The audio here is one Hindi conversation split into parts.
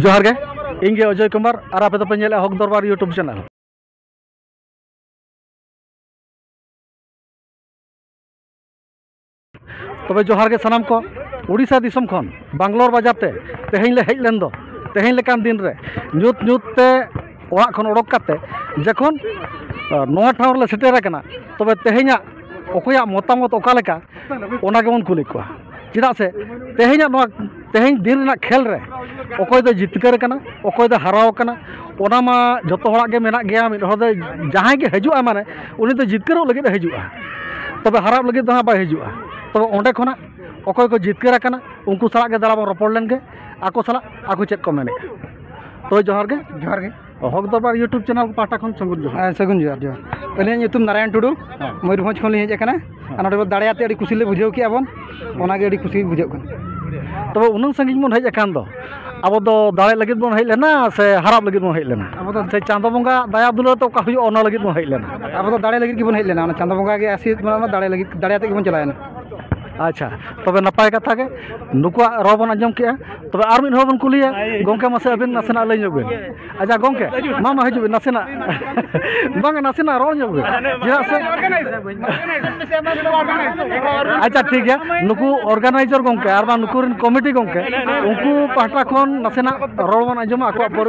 जोहार गे इंगे अजय कुमार और आपे तो पे हक दरबार यूट्यूब चैनल। तबे जोहार गे सानाम को उड़ीसा दिसम खन बांग्लोर बाजारते तेहें ले हेज लेन दो तेहें लेकान दिन रे ᱧᱩᱛ ᱧᱩᱛ ओड़ा खन ओडक काते जखन नोआ ठाउर ले सेटेर कना तबे तेहेंया अकोया मतामत ओका लेका ओना गेबन कुली कोआ चेदा से तेहेंया नोआ तेहें दिन रेना खेल रे अकोय दो जितकर कना अकोय दो हराव कना ओना मा जतो होड़ा गे मेना गया मिद हर दो जहां गे हजुआ माने उनी तो जितकर लगे हजुआ तबे हराब लगे दो बाय हजुआ तबे ओंडे खना अकोय को जितकर कना उनको सला गे दला बन रपड़ लेन गे आको सला आको चेक को मेने तो जोहार गे हक दरबार यूट्यूब चैनल पाटा खन सगुन जोहार सगुन जोहार जोहार अलिया ᱧᱩᱛᱩᱢ नारायण टुडू मयूरभंज खन हेज अकना नोडे दाड़ेयाते अड़ी खुशी ले बुझाव किया बन ओनागे अड़ी खुशी बुझाव कन तबे उनंग संगिन बन हेज अकान दो अब दो दाड़े लगित बन हेज लेना से हराब लगित बन हेज लेना अब दो से चांदो बंगा दया दुला तो का हुयो ओना लगित बन हेज लेना अब दो दाड़े लगित की बन हेज लेना चांदो बंगा के आसी दाड़े लगित दाड़ेयाते की बन चलायना। अच्छा तबे नपाय कथा के नुकुआ रो बन आंजम किया तबे आर मिन होबन कुलिया गोंके मासे अबिन नासेना लई ᱧᱚᱜᱵᱮᱱ अच्छा गोंके मामा हजुबेन नासेना बांगा नासेना रो ᱧᱚᱜᱵᱮन अच्छा ठीक है नुकु ऑर्गेनाइजर गोंके आर बा नुकुरिन कमिटी गोंके उनको पाटा खन नासेना रो बन आंजम आको पर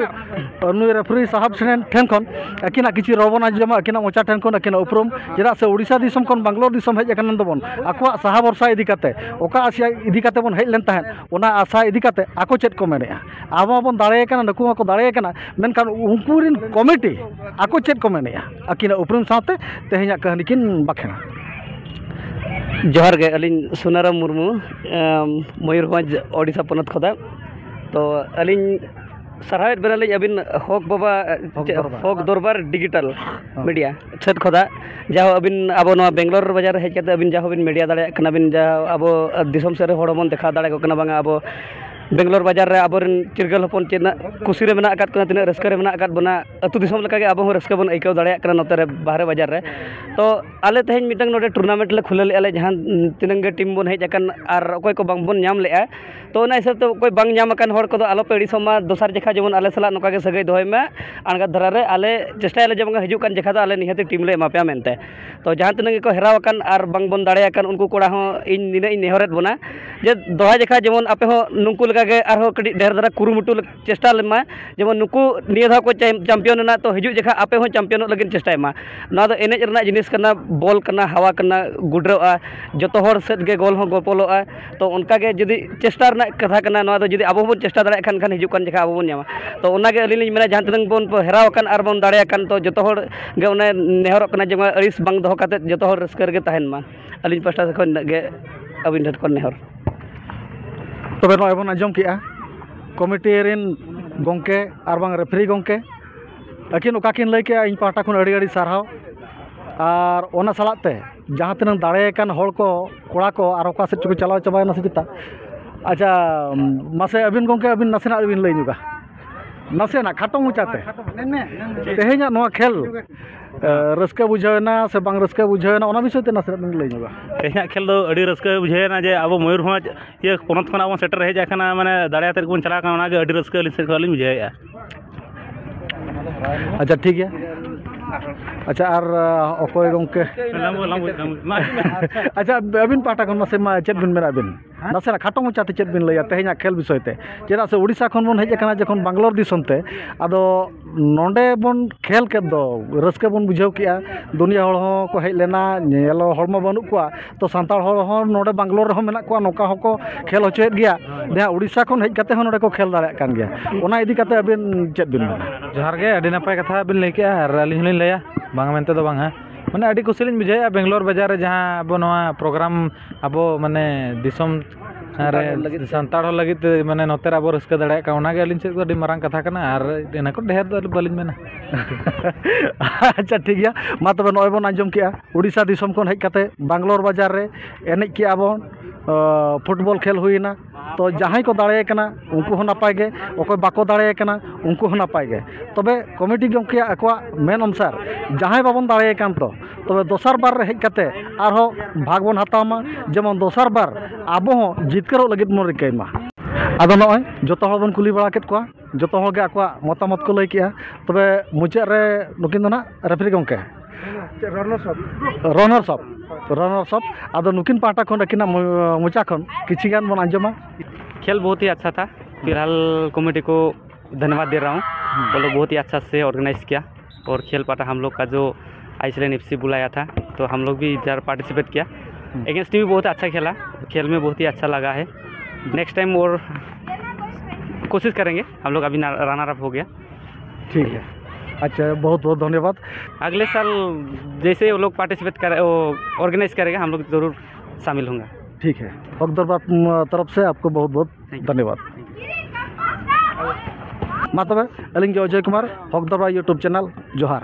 नुई रेफरी साहब ठेन खन अकिना किछि रो बन आंजम अकिना मोचा ठेन खन अकिना उपरम जेदा से उड़ीसा दिसम खन बांग्लोर दिसम हेज अकन दबन आको साहा वर्षा इदी काते ओका आसिया इदी काते बन हेज लेन ताहेन ओना आशा इदी काते आको चेत को मेने आबो बन दाड़े कना नुकु को दाड़े कना मेनखान उनकुरिन कमिटी आको चेत को मेने अकिना उपरम साथे तेहेया कहानी किन बाखेना। जोहार गे अलिन सुनाराम मुर्मू मयूरभंज ओडिशा पनत खोदा तो अलिन सराहत बेनाली अबिन हक बाबा हक दरबार डिजिटल मीडिया छत खोदा जाहो अबिन अब बेंगलोर बाजार हेज कते अबिन जाहो बिन मीडिया दाड़े कना बिन जा अब दिसम से हड़मन देखा दाड़े को कना बांगा अब बेंगलोर बाजार रे आबोरन चिरगल हपन चेना कुसी रे मेना आकात कना तिना रस्का रे मेना आकात बना अतु दिसम लका गे आबो रस्का बन आइकाव दाड़े कना नोते रे बाहरे बाजार रे तो आले तेहें मिटंग नोडे टूर्नामेंट ले खुले ले आले जहां तिनंग गे टीम बन हेज अकन आर अकोय को बांग बन ᱧᱟᱢ लेआ तो ओना हिसाब ते कोई बांग ᱧᱟᱢ अकन हर को आलो पेड़ी समा दोसार जेखा जेमन आले सला नोका गे सगै दोय में अणगा धरा रे आले चेष्टा ले जेमन हजु कान जेखा दा आले निहते टीम ले एमापया मेनते तो जहां तिनंग को हेराव अकन आर बांग बन दाड़े अकन उनको कोड़ा हो इन निने इन नेहरत बना जे दोहा जेखा जेमन आपे हो नुंकु लगा गे आर हो कडी ढेर धरा कुरुमुटु चेष्टा लेमा जेमन नुकु निया धा को चैंपियन ना तो हजु जेखा आपे हो चैंपियन लगिन चेष्टा मा ना तो एनेज रना जिनिस कना बॉल कना हवा कना गुडरआ जतो हर सेट गे गोल हो गोपलोआ तो उनका गे जदी चेष्टा रना कथा कना ना तो जदी आबो बन चेष्टा दाड़े खान खान हजु कान जेखा आबो बन ᱧᱟᱢᱟ तो ओना गे अलिन मेना जहां तनंग बन हेराव कान आर बन दाड़े कान तो जतो हर गे ओने नेहरक कना जेमा अरिस बांग दोह काते जतो हर रस्कर गे ताहेन मा अलिन पास्टा खन गे अबिन ठट कोन नेहर तबे नय बन आंजम किया कमिटी रेन गोंके आर बांग रेफरी गोंके अकिन ओकाकिन लई के इन पाटा खन अड़ी अड़ी सारहाव आर ओना सलाते जहां तनंग दाड़े कान हर को कोड़ा को आर ओका सेट को चलाव चबायना से किता अच्छा मासे अबिन गोंके अबिन नासेना अबिन लई नुगा नासेना खाटो मुचाते तेहेnya नोआ खेल रस्का बुझावना से बांग रस्का बुझावना ओना विषय ते नासेना बिन लई नुगा तेहेnya खेल दो अड़ी रस्का बुझावना जे अब मयूरभंज ये पनत खना अब सेटर हेज आखना माने दाड़ेयाते कोन चला का ओना गे अड़ी रस्का लिन से खाली बुझाया। अच्छा ठीक है अच्छा आर अकोय गोंके अच्छा अबिन पाटा खन मासे मा चेत बिन मेना बिन नासेना खाटो मुचाते चेत बिन लैया तेहेnya खेल विषय ते चेदा से उड़ीसा खन बन हेज अकना जखन बांग्लोर दिसम ते आदो नोंडे बन खेल के दो रस्का बन बुझाव किया दुनिया हड़ हो को हेज लेना नेलो हड़मा बानु कोआ तो सांताल हड़ हो नोंडे बांग्लोर हो मेना कोआ नोका हो को खेल होचेत गया जहां उड़ीसा खन हेज काते हो नोंडे को खेल दाड़े कान गया ओना इदी काते अबिन चेत बिन मेना। जोहार गे अडी नपाय कथा बिन लई के आर अलिन हलिन लैया बांग मेनते दो बांग माने अडी कुसिलिन बुझाया बेंगलोर बाजार रे जहां अब नोआ प्रोग्राम अब माने दिसम रे सांताड़ लगित माने नोते रे अब रस्का दाड़े का ओना गे अलिन से अडी मारंग कथा कना आर एना को ढेर दो बलिन मेना। अच्छा ठीक है मा तबे नय बन आंजम किया उड़ीसा दिसम खन हेज काते बांग्लोर बाजार रे एनेज किया बन फुटबॉल खेल हुईना तो जहां को दाड़े कना उनको हो नपाय गे ओको बाको दाड़े कना उनको हो नपाय गे तबे कमिटी गोंके अकवा मेन अनुसार जहां बाबन दाड़े कान तो तबे दोसर बार हेज काते आरो भाग बन हतामा जेमन दोसर बार आबो जितकरो लगित मन रिकायमा आदो नय जतो हर बन कुली बड़ा केत कोआ जोतो होगे आकवा मतामत को लई किया तबे मुचाद रे नुकिन दो ना रेफरी गमके रनर सब आदो नुकिन पाटा खन अकिना मुचा खन किछि गान बन आंजमा। खेल बहुत ही अच्छा था। फिलहाल कमेटी को धन्यवाद दे रहा हूँ। वो लोग बहुत ही अच्छा से ऑर्गेनाइज किया और खेल पाटा हम लोग का जो आइसलैंड एफसी बुलाया था तो हम लोग भी इधर पार्टिसिपेट किया। अगेंस्ट टीम भी बहुत अच्छा खेला, खेल में बहुत ही अच्छा लगा है। नेक्स्ट टाइम और कोशिश करेंगे हम लोग। अभी रनर अप हो गया। ठीक है, अच्छा बहुत बहुत धन्यवाद। अगले साल जैसे वो लोग पार्टिसिपेट करे ऑर्गेनाइज करेगा हम लोग ज़रूर शामिल होंगे। ठीक है, हक दरबार तरफ से आपको बहुत बहुत धन्यवाद। मा तबे अलिंग अजय कुमार हक दरबार यूट्यूब चैनल जोहार।